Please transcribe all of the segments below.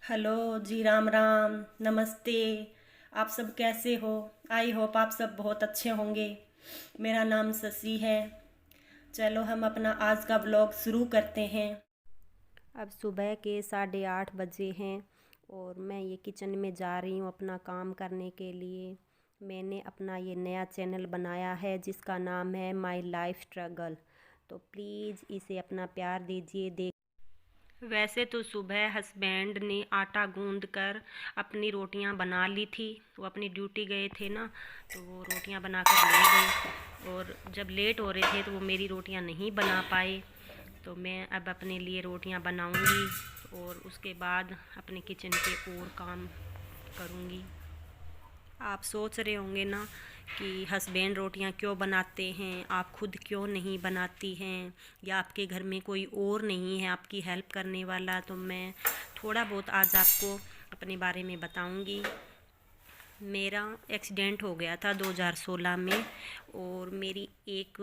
Hello जी, राम राम। नमस्ते। आप सब कैसे हो? आई होप आप सब बहुत अच्छे होंगे। मेरा नाम शशि है। चलो हम अपना आज का व्लॉग शुरू करते हैं। अब सुबह के 8:30 बजे हैं और मैं ये किचन में जा रही हूँ अपना काम करने के लिए। मैंने अपना ये नया चैनल बनाया है जिसका नाम है माय लाइफ स्ट्रगल। तो प्लीज़ इसे अपना प्यार दीजिए। देख, वैसे तो सुबह हस्बैंड ने आटा गूंद कर अपनी रोटियां बना ली थी। वो अपनी ड्यूटी गए थे ना, तो वो रोटियां बना कर ले गए और जब लेट हो रहे थे तो वो मेरी रोटियां नहीं बना पाए। तो मैं अब अपने लिए रोटियां बनाऊंगी और उसके बाद अपने किचन के और काम करूंगी। आप सोच रहे होंगे ना कि हस्बैंड रोटियां क्यों बनाते हैं, आप खुद क्यों नहीं बनाती हैं, या आपके घर में कोई और नहीं है आपकी हेल्प करने वाला। तो मैं थोड़ा बहुत आज आपको अपने बारे में बताऊंगी। मेरा एक्सीडेंट हो गया था 2016 में और मेरी एक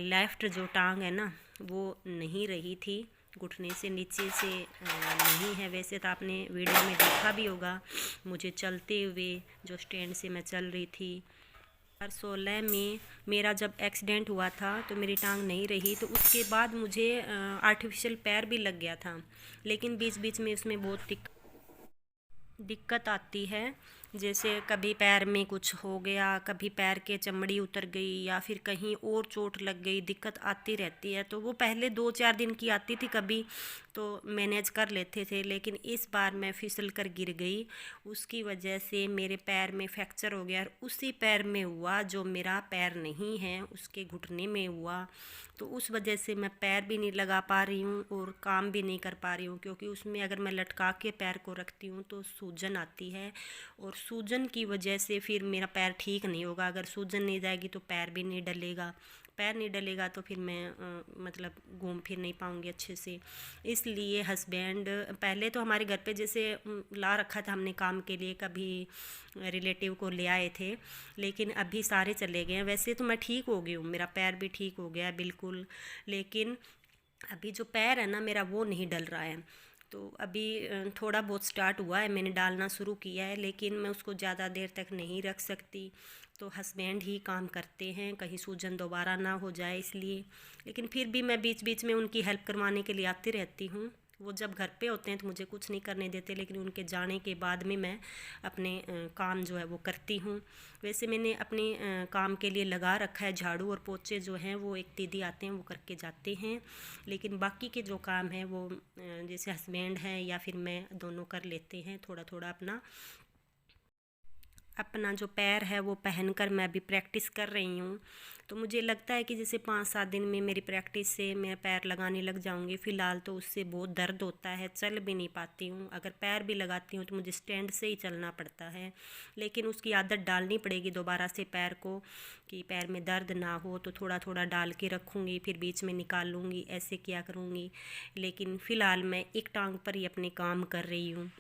लेफ़्ट जो टांग है ना वो नहीं रही थी, घुटने से नीचे से नहीं है। वैसे तो आपने वीडियो में देखा भी होगा मुझे चलते हुए, जो स्टैंड से मैं चल रही थी। 2016 में मेरा जब एक्सीडेंट हुआ था तो मेरी टांग नहीं रही, तो उसके बाद मुझे आर्टिफिशियल पैर भी लग गया था। लेकिन बीच बीच में उसमें बहुत दिक्कत आती है। जैसे कभी पैर में कुछ हो गया, कभी पैर के चमड़ी उतर गई या फिर कहीं और चोट लग गई, दिक्कत आती रहती है। तो वो पहले 2-4 दिन की आती थी कभी, तो मैनेज कर लेते थे। लेकिन इस बार मैं फिसल कर गिर गई, उसकी वजह से मेरे पैर में फ्रैक्चर हो गया और उसी पैर में हुआ जो मेरा पैर नहीं है, उसके घुटने में हुआ। तो उस वजह से मैं पैर भी नहीं लगा पा रही हूँ और काम भी नहीं कर पा रही हूँ, क्योंकि उसमें अगर मैं लटका के पैर को रखती हूँ तो सूजन आती है और सूजन की वजह से फिर मेरा पैर ठीक नहीं होगा। अगर सूजन नहीं जाएगी तो पैर भी नहीं डलेगा, पैर नहीं डलेगा तो फिर मैं मतलब घूम फिर नहीं पाऊँगी अच्छे से। इसलिए हस्बैंड पहले तो हमारे घर पे जैसे ला रखा था हमने काम के लिए, कभी रिलेटिव को ले आए थे, लेकिन अभी सारे चले गए हैं। वैसे तो मैं ठीक हो गई हूँ, मेरा पैर भी ठीक हो गया है बिल्कुल, लेकिन अभी जो पैर है ना मेरा वो नहीं डल रहा है। तो अभी थोड़ा बहुत स्टार्ट हुआ है, मैंने डालना शुरू किया है, लेकिन मैं उसको ज़्यादा देर तक नहीं रख सकती। तो हस्बैंड ही काम करते हैं, कहीं सूजन दोबारा ना हो जाए इसलिए। लेकिन फिर भी मैं बीच बीच में उनकी हेल्प करवाने के लिए आती रहती हूँ। वो जब घर पे होते हैं तो मुझे कुछ नहीं करने देते, लेकिन उनके जाने के बाद में मैं अपने काम जो है वो करती हूँ। वैसे मैंने अपने काम के लिए लगा रखा है झाड़ू और पोछे जो हैं वो एक दीदी आते हैं वो करके जाते हैं। लेकिन बाकी के जो काम है वो जैसे हस्बैंड हैं या फिर मैं दोनों कर लेते हैं थोड़ा थोड़ा। अपना अपना जो पैर है वो पहनकर मैं अभी प्रैक्टिस कर रही हूँ। तो मुझे लगता है कि जैसे 5-7 दिन में मेरी प्रैक्टिस से मैं पैर लगाने लग जाऊँगी। फ़िलहाल तो उससे बहुत दर्द होता है, चल भी नहीं पाती हूँ। अगर पैर भी लगाती हूँ तो मुझे स्टैंड से ही चलना पड़ता है। लेकिन उसकी आदत डालनी पड़ेगी दोबारा से पैर को, कि पैर में दर्द ना हो। तो थोड़ा थोड़ा डाल के रखूँगी, फिर बीच में निकाल लूँगी, ऐसे किया करूँगी। लेकिन फ़िलहाल मैं एक टांग पर ही अपने काम कर रही हूँ।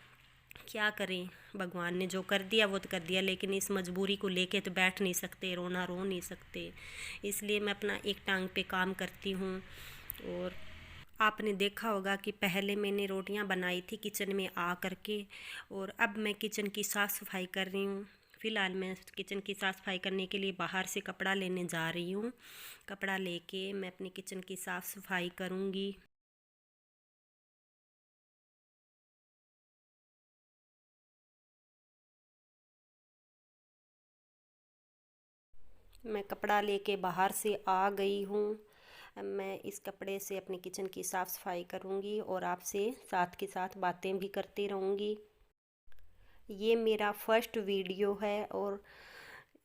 क्या करें, भगवान ने जो कर दिया वो तो कर दिया, लेकिन इस मजबूरी को लेके तो बैठ नहीं सकते, रोना रो नहीं सकते। इसलिए मैं अपना एक टांग पे काम करती हूँ। और आपने देखा होगा कि पहले मैंने रोटियां बनाई थी किचन में आ करके, और अब मैं किचन की साफ़ सफाई कर रही हूँ। फ़िलहाल मैं किचन की साफ़ सफाई करने के लिए बाहर से कपड़ा लेने जा रही हूँ। कपड़ा लेके मैं अपनी किचन की साफ़ सफाई करूँगी। मैं कपड़ा लेके बाहर से आ गई हूँ। अब मैं इस कपड़े से अपनी किचन की साफ़ सफाई करूँगी और आपसे साथ के साथ बातें भी करती रहूँगी। ये मेरा फर्स्ट वीडियो है और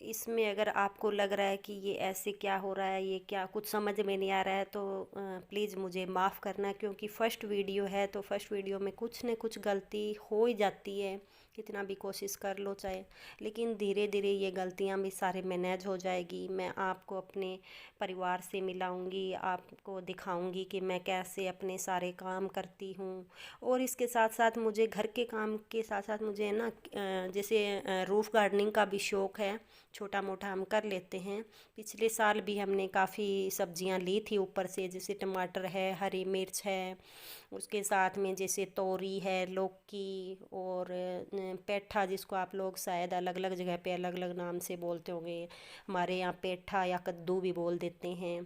इसमें अगर आपको लग रहा है कि ये ऐसे क्या हो रहा है, ये क्या कुछ समझ में नहीं आ रहा है, तो प्लीज़ मुझे माफ़ करना, क्योंकि फ़र्स्ट वीडियो है तो फ़र्स्ट वीडियो में कुछ न कुछ गलती हो ही जाती है, कितना भी कोशिश कर लो चाहे। लेकिन धीरे धीरे ये गलतियां भी सारे मैनेज हो जाएगी। मैं आपको अपने परिवार से मिलाऊंगी, आपको दिखाऊंगी कि मैं कैसे अपने सारे काम करती हूँ। और इसके साथ साथ मुझे घर के काम के साथ साथ मुझे ना जैसे रूफ़ गार्डनिंग का भी शौक़ है। छोटा मोटा हम कर लेते हैं। पिछले साल भी हमने काफ़ी सब्जियां ली थी ऊपर से, जैसे टमाटर है, हरी मिर्च है, उसके साथ में जैसे तोरी है, लौकी और पेठा, जिसको आप लोग शायद अलग अलग जगह पे अलग अलग नाम से बोलते होंगे। हमारे यहाँ पेठा या कद्दू भी बोल देते हैं,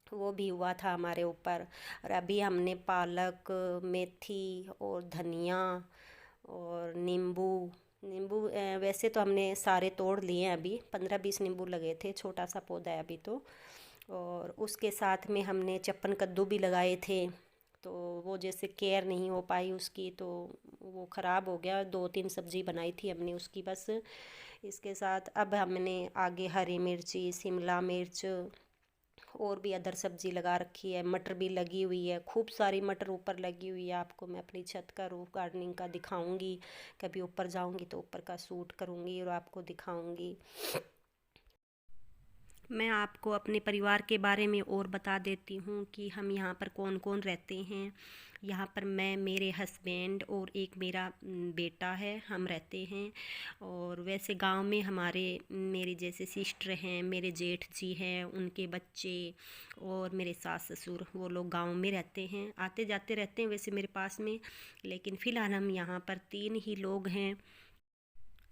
वो भी हुआ था हमारे ऊपर। और अभी हमने पालक, मेथी और धनिया और नींबू नींबू वैसे तो हमने सारे तोड़ लिए हैं, अभी 15-20 नींबू लगे थे, छोटा सा पौधा है अभी तो। और उसके साथ में हमने चप्पन कद्दू भी लगाए थे, तो वो जैसे केयर नहीं हो पाई उसकी, तो वो ख़राब हो गया। 2-3 सब्ज़ी बनाई थी हमने उसकी बस। इसके साथ अब हमने आगे हरी मिर्ची, शिमला मिर्च और भी अदर सब्ज़ी लगा रखी है। मटर भी लगी हुई है, खूब सारी मटर ऊपर लगी हुई है। आपको मैं अपनी छत का रूफ गार्डनिंग का दिखाऊंगी, कभी ऊपर जाऊंगी तो ऊपर का शूट करूंगी और आपको दिखाऊंगी। मैं आपको अपने परिवार के बारे में और बता देती हूँ कि हम यहाँ पर कौन कौन रहते हैं। यहाँ पर मैं, मेरे हस्बैंड और एक मेरा बेटा है, हम रहते हैं। और वैसे गांव में हमारे मेरी जैसे सिस्टर हैं, मेरे जेठ जी हैं, उनके बच्चे और मेरे सास ससुर, वो लोग गांव में रहते हैं, आते जाते रहते हैं वैसे मेरे पास में। लेकिन फ़िलहाल हम यहाँ पर 3 ही लोग हैं।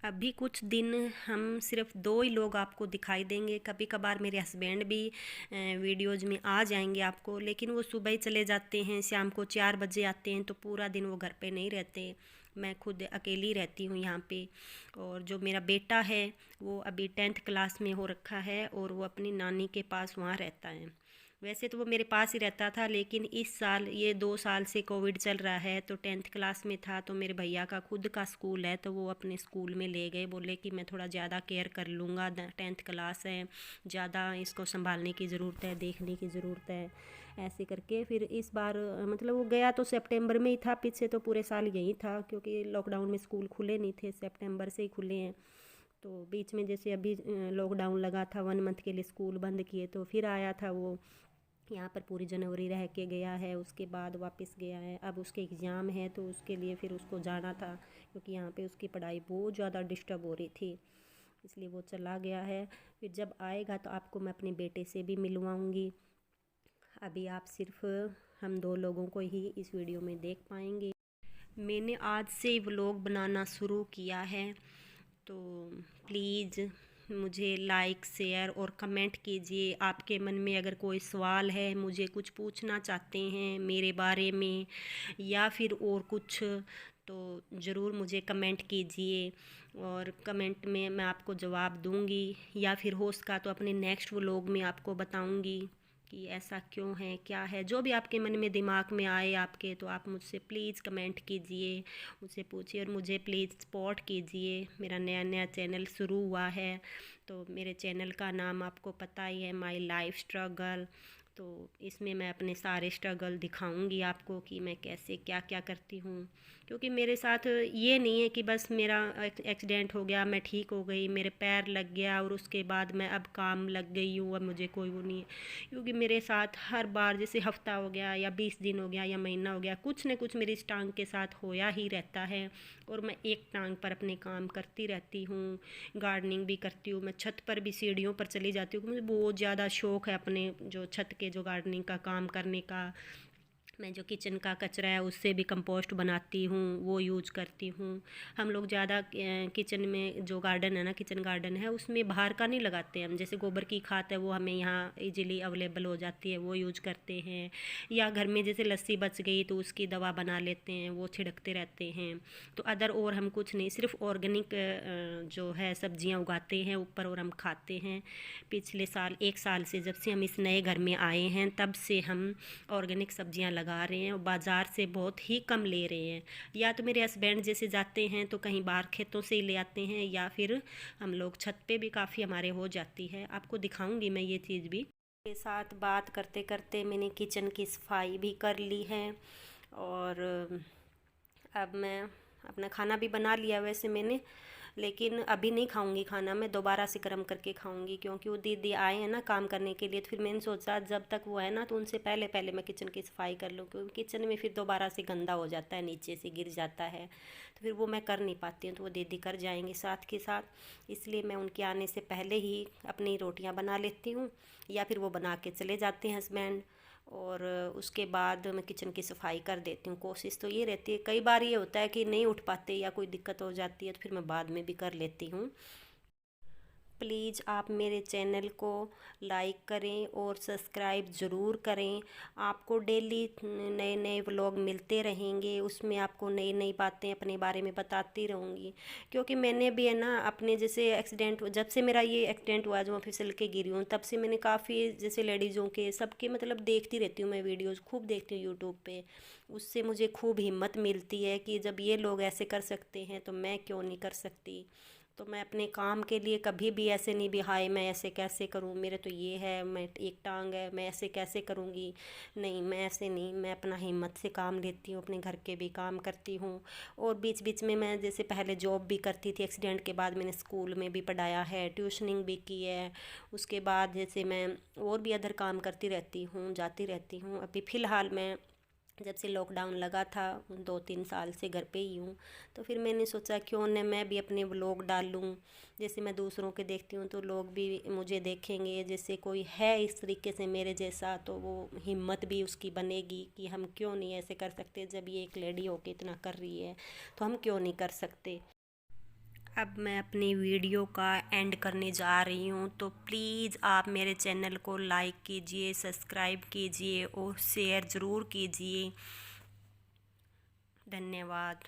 अभी कुछ दिन हम सिर्फ 2 ही लोग आपको दिखाई देंगे। कभी कभार मेरे हस्बैंड भी वीडियोज़ में आ जाएंगे आपको, लेकिन वो सुबह ही चले जाते हैं, शाम को 4 बजे आते हैं, तो पूरा दिन वो घर पे नहीं रहते। मैं खुद अकेली रहती हूँ यहाँ पे। और जो मेरा बेटा है वो अभी 10th क्लास में हो रखा है और वो अपनी नानी के पास वहाँ रहता है। वैसे तो वो मेरे पास ही रहता था, लेकिन इस साल, ये 2 साल से कोविड चल रहा है, तो 10th क्लास में था, तो मेरे भैया का खुद का स्कूल है, तो वो अपने स्कूल में ले गए। बोले कि मैं थोड़ा ज़्यादा केयर कर लूँगा, 10th क्लास है, ज़्यादा इसको संभालने की ज़रूरत है, देखने की ज़रूरत है, ऐसे करके। फिर इस बार मतलब वो गया तो सितंबर में ही था, पीछे तो पूरे साल यही था, क्योंकि लॉकडाउन में स्कूल खुले नहीं थे, सितंबर से ही खुले हैं। तो बीच में जैसे अभी लॉकडाउन लगा था, 1 मंथ के लिए स्कूल बंद किए, तो फिर आया था वो यहाँ पर, पूरी जनवरी रह के गया है, उसके बाद वापस गया है। अब उसके एग्ज़ाम है तो उसके लिए फिर उसको जाना था, क्योंकि यहाँ पे उसकी पढ़ाई बहुत ज़्यादा डिस्टर्ब हो रही थी, इसलिए वो चला गया है। फिर जब आएगा तो आपको मैं अपने बेटे से भी मिलवाऊँगी। अभी आप सिर्फ हम 2 लोगों को ही इस वीडियो में देख पाएंगे। मैंने आज से व्लॉग बनाना शुरू किया है, तो प्लीज़ मुझे लाइक, शेयर और कमेंट कीजिए। आपके मन में अगर कोई सवाल है, मुझे कुछ पूछना चाहते हैं मेरे बारे में या फिर और कुछ, तो ज़रूर मुझे कमेंट कीजिए और कमेंट में मैं आपको जवाब दूंगी, या फिर हो सका तो अपने नेक्स्ट व्लॉग में आपको बताऊंगी कि ऐसा क्यों है, क्या है। जो भी आपके मन में दिमाग में आए आपके, तो आप मुझसे प्लीज़ कमेंट कीजिए, मुझसे पूछिए और मुझे प्लीज़ सपोर्ट कीजिए। मेरा नया नया चैनल शुरू हुआ है, तो मेरे चैनल का नाम आपको पता ही है, माय लाइफ स्ट्रगल। तो इसमें मैं अपने सारे स्ट्रगल दिखाऊंगी आपको कि मैं कैसे क्या क्या करती हूँ। क्योंकि मेरे साथ ये नहीं है कि बस मेरा एक्सीडेंट हो गया, मैं ठीक हो गई, मेरे पैर लग गया और उसके बाद मैं अब काम लग गई हूँ, अब मुझे कोई वो नहीं है। क्योंकि मेरे साथ हर बार जैसे हफ्ता हो गया या 20 दिन हो गया या महीना हो गया, कुछ न कुछ मेरी इस टांग के साथ होया ही रहता है। और मैं एक टांग पर अपने काम करती रहती हूँ, गार्डनिंग भी करती हूँ, मैं छत पर भी सीढ़ियों पर चली जाती हूँ। मुझे बहुत ज़्यादा शौक़ है अपने जो छत के जो गार्डनिंग का काम करने का। मैं जो किचन का कचरा है उससे भी कंपोस्ट बनाती हूँ, वो यूज करती हूँ। हम लोग ज़्यादा किचन में जो गार्डन है ना, किचन गार्डन है, उसमें बाहर का नहीं लगाते हम। जैसे गोबर की खाद है वो हमें यहाँ इजीली अवेलेबल हो जाती है, वो यूज करते हैं। या घर में जैसे लस्सी बच गई तो उसकी दवा बना लेते हैं, वो छिड़कते रहते हैं। तो अदर और हम कुछ नहीं, सिर्फ ऑर्गेनिक जो है सब्जियाँ उगाते हैं ऊपर और हम खाते हैं। पिछले साल, 1 साल से, जब से हम इस नए घर में आए हैं, तब से हम ऑर्गेनिक सब्जियां लगा रहे हैं और बाज़ार से बहुत ही कम ले रहे हैं। या तो मेरे हस्बैंड जैसे जाते हैं तो कहीं बाहर खेतों से ही ले आते हैं, या फिर हम लोग छत पे भी काफ़ी हमारे हो जाती है। आपको दिखाऊंगी मैं ये चीज़ भी। के साथ बात करते करते मैंने किचन की सफाई भी कर ली है, और अब मैं अपना खाना भी बना लिया वैसे मैंने, लेकिन अभी नहीं खाऊंगी खाना, मैं दोबारा से गर्म करके खाऊंगी, क्योंकि वो दीदी आए हैं ना काम करने के लिए। तो फिर मैंने सोचा जब तक वो है ना तो उनसे पहले पहले मैं किचन की सफाई कर लूँ, क्योंकि किचन में फिर दोबारा से गंदा हो जाता है, नीचे से गिर जाता है, तो फिर वो मैं कर नहीं पाती हूँ। तो वो दीदी कर जाएंगे साथ के साथ, इसलिए मैं उनके आने से पहले ही अपनी रोटियाँ बना लेती हूँ, या फिर वो बना के चले जाते हैं हस्बैंड, और उसके बाद मैं किचन की सफाई कर देती हूँ। कोशिश तो ये रहती है, कई बार ये होता है कि नहीं उठ पाते या कोई दिक्कत हो जाती है, तो फिर मैं बाद में भी कर लेती हूँ। प्लीज़ आप मेरे चैनल को लाइक करें और सब्सक्राइब ज़रूर करें। आपको डेली नए नए व्लॉग मिलते रहेंगे, उसमें आपको नई नई बातें अपने बारे में बताती रहूँगी। क्योंकि मैंने भी है ना अपने जैसे एक्सीडेंट, जब से मेरा ये एक्सीडेंट हुआ जो मैं फिसल के गिरी हूँ, तब से मैंने काफ़ी जैसे लेडीज़ों के सबके मतलब देखती रहती हूँ, मैं वीडियोज़ खूब देखती हूँ यूट्यूब पे। उससे मुझे खूब हिम्मत मिलती है कि जब ये लोग ऐसे कर सकते हैं तो मैं क्यों नहीं कर सकती। तो मैं अपने काम के लिए कभी भी ऐसे नहीं भी हाय मैं ऐसे कैसे करूँ, मेरे तो ये है, मैं एक टांग है, मैं ऐसे कैसे करूँगी। नहीं, मैं ऐसे नहीं, मैं अपना हिम्मत से काम लेती हूँ, अपने घर के भी काम करती हूँ। और बीच बीच में मैं जैसे पहले जॉब भी करती थी, एक्सीडेंट के बाद मैंने स्कूल में भी पढ़ाया है, ट्यूशनिंग भी की है। उसके बाद जैसे मैं और भी अदर काम करती रहती हूँ, जाती रहती हूँ। अभी फ़िलहाल मैं जब से लॉकडाउन लगा था 2-3 साल से घर पे ही हूँ, तो फिर मैंने सोचा क्यों न मैं भी अपने व्लॉग डालूँ। जैसे मैं दूसरों के देखती हूँ तो लोग भी मुझे देखेंगे, जैसे कोई है इस तरीके से मेरे जैसा, तो वो हिम्मत भी उसकी बनेगी कि हम क्यों नहीं ऐसे कर सकते, जब ये एक लेडी होके इतना कर रही है तो हम क्यों नहीं कर सकते। अब मैं अपनी वीडियो का एंड करने जा रही हूँ, तो प्लीज़ आप मेरे चैनल को लाइक कीजिए, सब्सक्राइब कीजिए और शेयर ज़रूर कीजिए। धन्यवाद।